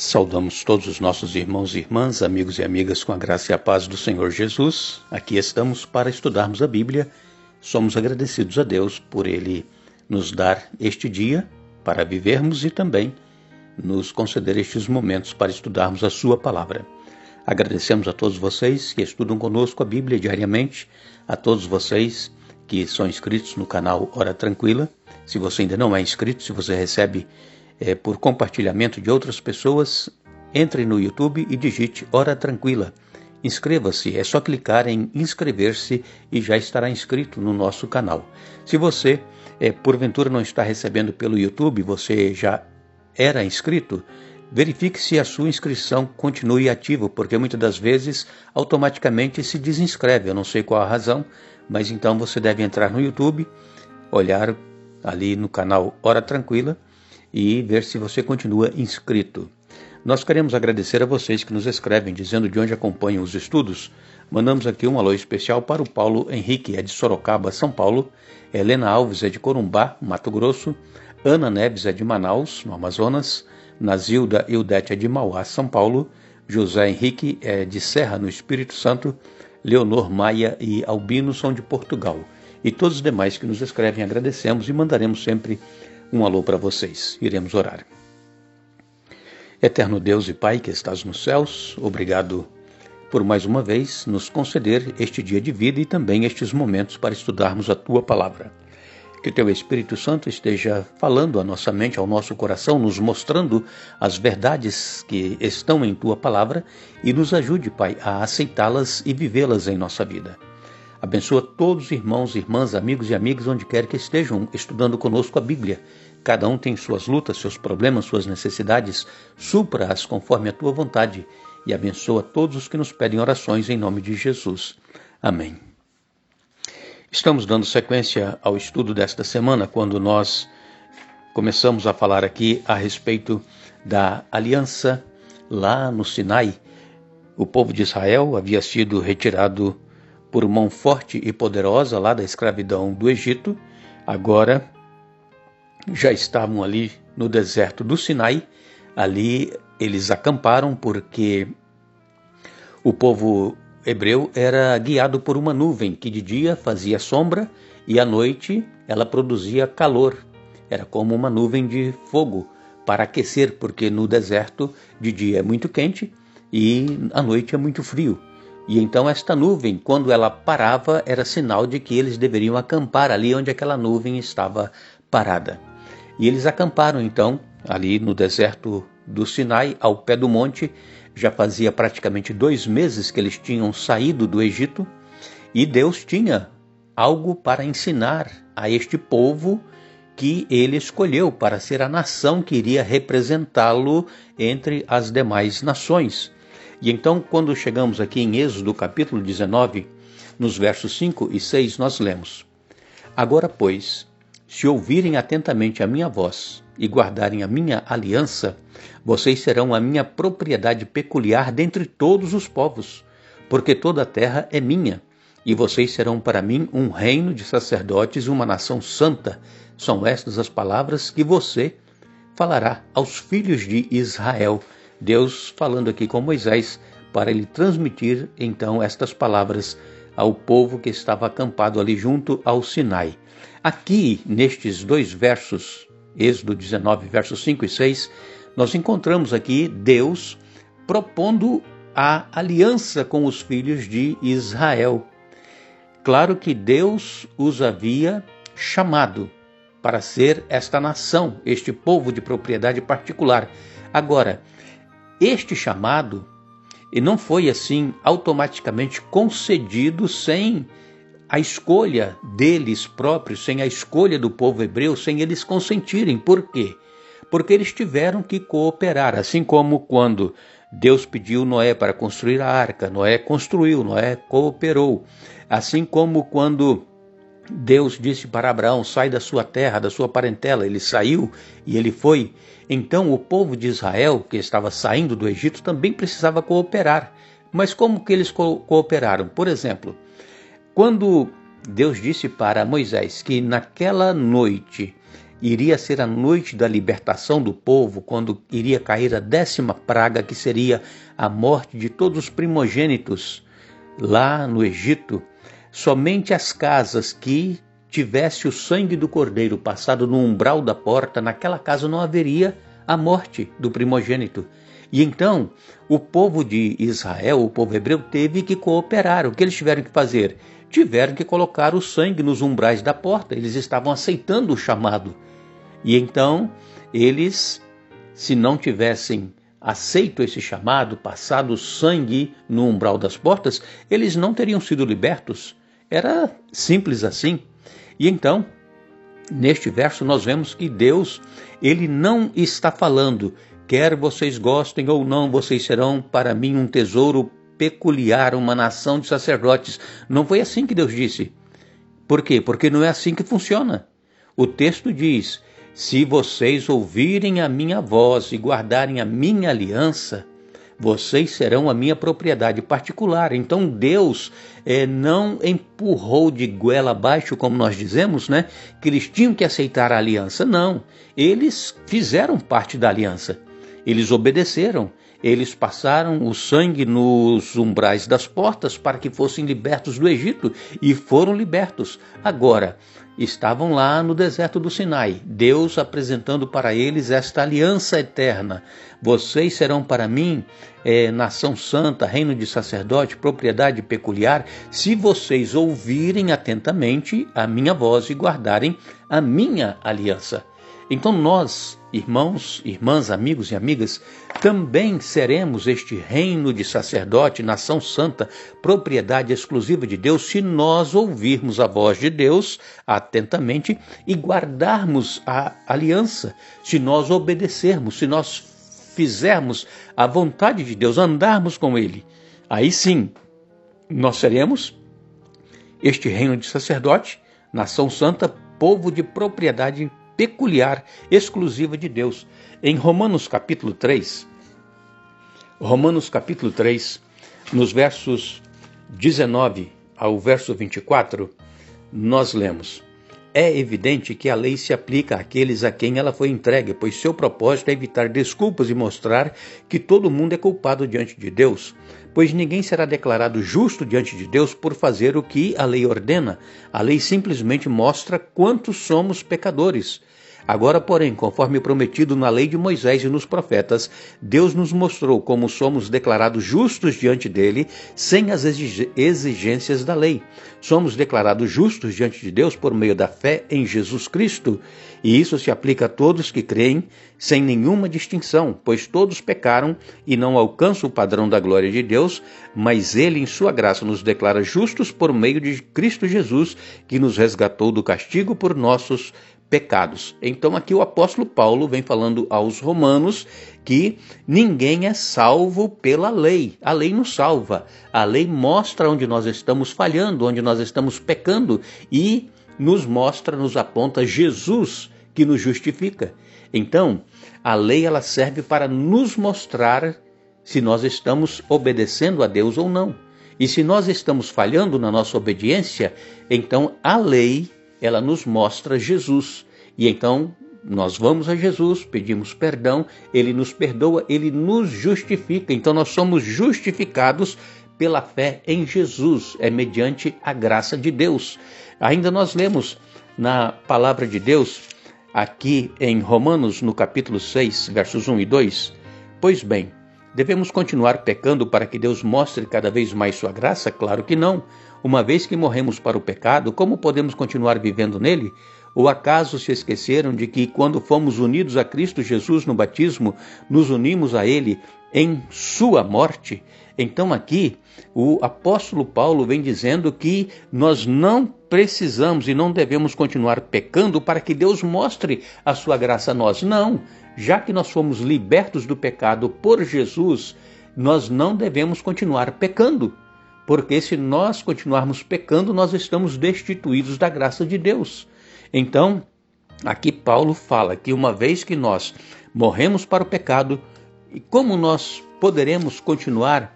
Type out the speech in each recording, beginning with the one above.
Saudamos todos os nossos irmãos e irmãs, amigos e amigas com a graça e a paz do Senhor Jesus. Aqui estamos para estudarmos a Bíblia. Somos agradecidos a Deus por Ele nos dar este dia para vivermos e também nos conceder estes momentos para estudarmos a Sua Palavra. Agradecemos a todos vocês que estudam conosco a Bíblia diariamente, a todos vocês que são inscritos no canal Hora Tranquila. Se você ainda não é inscrito, se você recebe por compartilhamento de outras pessoas, entre no YouTube e digite Hora Tranquila. Inscreva-se, é só clicar em inscrever-se e já estará inscrito no nosso canal. Se você, porventura, não está recebendo pelo YouTube, você já era inscrito, verifique se a sua inscrição continue ativa, porque muitas das vezes automaticamente se desinscreve. Eu não sei qual a razão, mas então você deve entrar no YouTube, olhar ali no canal Hora Tranquila e ver se você continua inscrito. Nós queremos agradecer a vocês que nos escrevem, dizendo de onde acompanham os estudos. Mandamos aqui um alô especial para o Paulo Henrique, é de Sorocaba, São Paulo. Helena Alves é de Corumbá, Mato Grosso. Ana Neves é de Manaus, no Amazonas. Nazilda Ildete é de Mauá, São Paulo. José Henrique é de Serra, no Espírito Santo. Leonor Maia e Albino são de Portugal. E todos os demais que nos escrevem agradecemos e mandaremos sempre um alô para vocês. Iremos orar. Eterno Deus e Pai que estás nos céus, obrigado por mais uma vez nos conceder este dia de vida e também estes momentos para estudarmos a Tua Palavra. Que Teu Espírito Santo esteja falando à nossa mente, ao nosso coração, nos mostrando as verdades que estão em Tua Palavra e nos ajude, Pai, a aceitá-las e vivê-las em nossa vida. Abençoa todos os irmãos, irmãs, amigos e amigas, onde quer que estejam estudando conosco a Bíblia. Cada um tem suas lutas, seus problemas, suas necessidades. Supra-as conforme a Tua vontade e abençoa todos os que nos pedem orações em nome de Jesus. Amém. Estamos dando sequência ao estudo desta semana, quando nós começamos a falar aqui a respeito da aliança lá no Sinai. O povo de Israel havia sido retirado por mão forte e poderosa lá da escravidão do Egito. Agora já estavam ali no deserto do Sinai. Ali eles acamparam porque o povo hebreu era guiado por uma nuvem que de dia fazia sombra e à noite ela produzia calor. Era como uma nuvem de fogo para aquecer, porque no deserto de dia é muito quente e à noite é muito frio. E então esta nuvem, quando ela parava, era sinal de que eles deveriam acampar ali onde aquela nuvem estava parada. E eles acamparam então ali no deserto do Sinai, ao pé do monte. Já fazia praticamente 2 meses que eles tinham saído do Egito e Deus tinha algo para ensinar a este povo que ele escolheu para ser a nação que iria representá-lo entre as demais nações. E então, quando chegamos aqui em Êxodo capítulo 19, nos versos 5 e 6, nós lemos: Agora, pois, se ouvirem atentamente a minha voz e guardarem a minha aliança, vocês serão a minha propriedade peculiar dentre todos os povos, porque toda a terra é minha, e vocês serão para mim um reino de sacerdotes e uma nação santa. São estas as palavras que você falará aos filhos de Israel. Deus falando aqui com Moisés para ele transmitir então estas palavras ao povo que estava acampado ali junto ao Sinai. Aqui, nestes 2 versos, Êxodo 19, versos 5 e 6, nós encontramos aqui Deus propondo a aliança com os filhos de Israel. Claro que Deus os havia chamado para ser esta nação, este povo de propriedade particular. Agora, este chamado não foi assim automaticamente concedido sem a escolha deles próprios, sem a escolha do povo hebreu, sem eles consentirem. Por quê? Porque eles tiveram que cooperar, assim como quando Deus pediu Noé para construir a arca, Noé construiu, Noé cooperou. Assim como quando Deus disse para Abraão, sai da sua terra, da sua parentela, ele saiu e ele foi. Então o povo de Israel, que estava saindo do Egito, também precisava cooperar. Mas como que eles cooperaram? Por exemplo, quando Deus disse para Moisés que naquela noite iria ser a noite da libertação do povo, quando iria cair a 10ª praga, que seria a morte de todos os primogênitos lá no Egito. Somente as casas que tivesse o sangue do cordeiro passado no umbral da porta, naquela casa não haveria a morte do primogênito. E então o povo de Israel, o povo hebreu, teve que cooperar. O que eles tiveram que fazer? Tiveram que colocar o sangue nos umbrais da porta. Eles estavam aceitando o chamado. E então eles, se não tivessem aceito esse chamado, passado o sangue no umbral das portas, eles não teriam sido libertos. Era simples assim. E então, neste verso nós vemos que Deus, ele não está falando, quer vocês gostem ou não, vocês serão para mim um tesouro peculiar, uma nação de sacerdotes. Não foi assim que Deus disse. Por quê? Porque não é assim que funciona. O texto diz, se vocês ouvirem a minha voz e guardarem a minha aliança, vocês serão a minha propriedade particular. Então Deus não empurrou de goela abaixo, como nós dizemos, né? Que eles tinham que aceitar a aliança. Não, eles fizeram parte da aliança. Eles obedeceram. Eles passaram o sangue nos umbrais das portas para que fossem libertos do Egito, e foram libertos. Agora, estavam lá no deserto do Sinai, Deus apresentando para eles esta aliança eterna. Vocês serão para mim nação santa, reino de sacerdote, propriedade peculiar, se vocês ouvirem atentamente a minha voz e guardarem a minha aliança. Então nós, irmãos, irmãs, amigos e amigas, também seremos este reino de sacerdote, nação santa, propriedade exclusiva de Deus, se nós ouvirmos a voz de Deus atentamente e guardarmos a aliança, se nós obedecermos, se nós fizermos a vontade de Deus, andarmos com Ele. Aí sim, nós seremos este reino de sacerdote, nação santa, povo de propriedade peculiar, exclusiva de Deus. Em Romanos capítulo 3, nos versos 19 ao verso 24, nós lemos: é evidente que a lei se aplica àqueles a quem ela foi entregue, pois seu propósito é evitar desculpas e mostrar que todo mundo é culpado diante de Deus. Pois ninguém será declarado justo diante de Deus por fazer o que a lei ordena. A lei simplesmente mostra quantos somos pecadores. Agora, porém, conforme prometido na lei de Moisés e nos profetas, Deus nos mostrou como somos declarados justos diante dele, sem as exigências da lei. Somos declarados justos diante de Deus por meio da fé em Jesus Cristo. E isso se aplica a todos que creem, sem nenhuma distinção, pois todos pecaram e não alcançam o padrão da glória de Deus, mas ele, em sua graça, nos declara justos por meio de Cristo Jesus, que nos resgatou do castigo por nossos pecados. Então aqui o apóstolo Paulo vem falando aos romanos que ninguém é salvo pela lei. A lei nos salva. A lei mostra onde nós estamos falhando, onde nós estamos pecando, e nos mostra, nos aponta Jesus, que nos justifica. Então, a lei ela serve para nos mostrar se nós estamos obedecendo a Deus ou não. E se nós estamos falhando na nossa obediência, então a lei ela nos mostra Jesus. E então nós vamos a Jesus, pedimos perdão, ele nos perdoa, ele nos justifica. Então nós somos justificados pela fé em Jesus, é mediante a graça de Deus. Ainda nós lemos na palavra de Deus, aqui em Romanos, no capítulo 6, versos 1 e 2, pois bem, devemos continuar pecando para que Deus mostre cada vez mais sua graça? Claro que não. Uma vez que morremos para o pecado, como podemos continuar vivendo nele? Ou acaso se esqueceram de que quando fomos unidos a Cristo Jesus no batismo, nos unimos a Ele em sua morte? Então aqui o apóstolo Paulo vem dizendo que nós não precisamos e não devemos continuar pecando para que Deus mostre a sua graça a nós. Não, já que nós fomos libertos do pecado por Jesus, nós não devemos continuar pecando. Porque se nós continuarmos pecando, nós estamos destituídos da graça de Deus. Então, aqui Paulo fala que uma vez que nós morremos para o pecado, e como nós poderemos continuar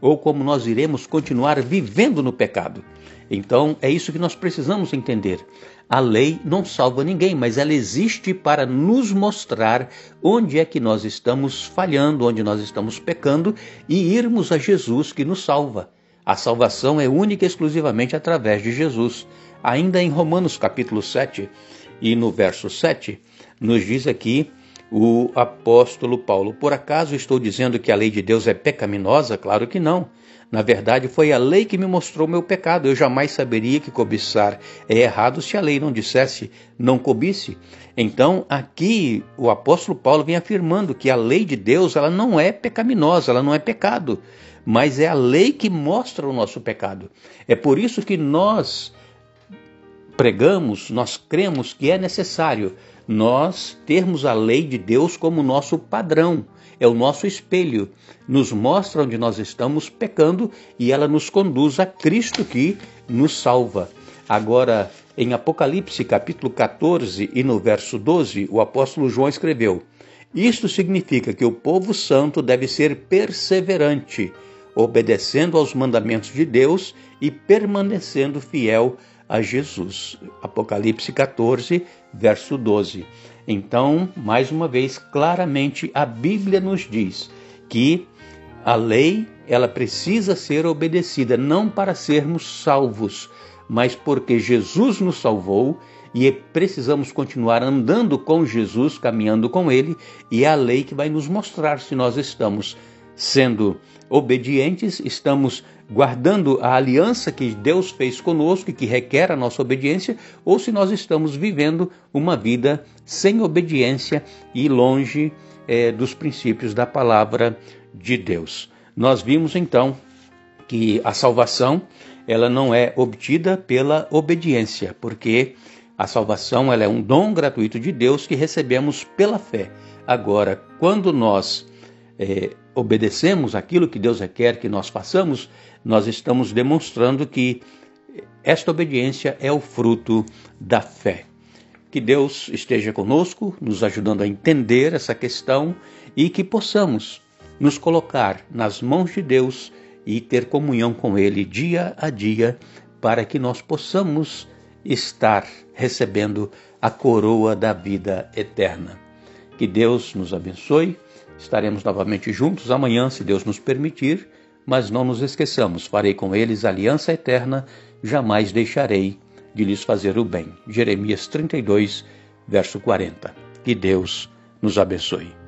ou como nós iremos continuar vivendo no pecado. Então, é isso que nós precisamos entender. A lei não salva ninguém, mas ela existe para nos mostrar onde é que nós estamos falhando, onde nós estamos pecando e irmos a Jesus que nos salva. A salvação é única e exclusivamente através de Jesus. Ainda em Romanos capítulo 7 e no verso 7, nos diz aqui o apóstolo Paulo: por acaso estou dizendo que a lei de Deus é pecaminosa? Claro que não. Na verdade, foi a lei que me mostrou meu pecado. Eu jamais saberia que cobiçar é errado se a lei não dissesse não cobice. Então, aqui o apóstolo Paulo vem afirmando que a lei de Deus ela não é pecaminosa, ela não é pecado, mas é a lei que mostra o nosso pecado. É por isso que nós pregamos, nós cremos que é necessário nós termos a lei de Deus como nosso padrão. É o nosso espelho, nos mostra onde nós estamos pecando e ela nos conduz a Cristo que nos salva. Agora, em Apocalipse capítulo 14 e no verso 12, o apóstolo João escreveu: isto significa que o povo santo deve ser perseverante, obedecendo aos mandamentos de Deus e permanecendo fiel a Jesus. Apocalipse 14, verso 12. Então, mais uma vez, claramente a Bíblia nos diz que a lei ela precisa ser obedecida, não para sermos salvos, mas porque Jesus nos salvou e precisamos continuar andando com Jesus, caminhando com Ele, e é a lei que vai nos mostrar se nós estamos sendo obedientes, estamos guardando a aliança que Deus fez conosco e que requer a nossa obediência, ou se nós estamos vivendo uma vida sem obediência e longe dos princípios da palavra de Deus. Nós vimos então que a salvação ela não é obtida pela obediência, porque a salvação ela é um dom gratuito de Deus que recebemos pela fé. Agora, quando nós obedecemos aquilo que Deus requer que nós façamos, nós estamos demonstrando que esta obediência é o fruto da fé. Que Deus esteja conosco, nos ajudando a entender essa questão e que possamos nos colocar nas mãos de Deus e ter comunhão com Ele dia a dia, para que nós possamos estar recebendo a coroa da vida eterna. Que Deus nos abençoe. Estaremos novamente juntos amanhã, se Deus nos permitir, mas não nos esqueçamos, farei com eles aliança eterna, jamais deixarei de lhes fazer o bem. Jeremias 32, verso 40. Que Deus nos abençoe.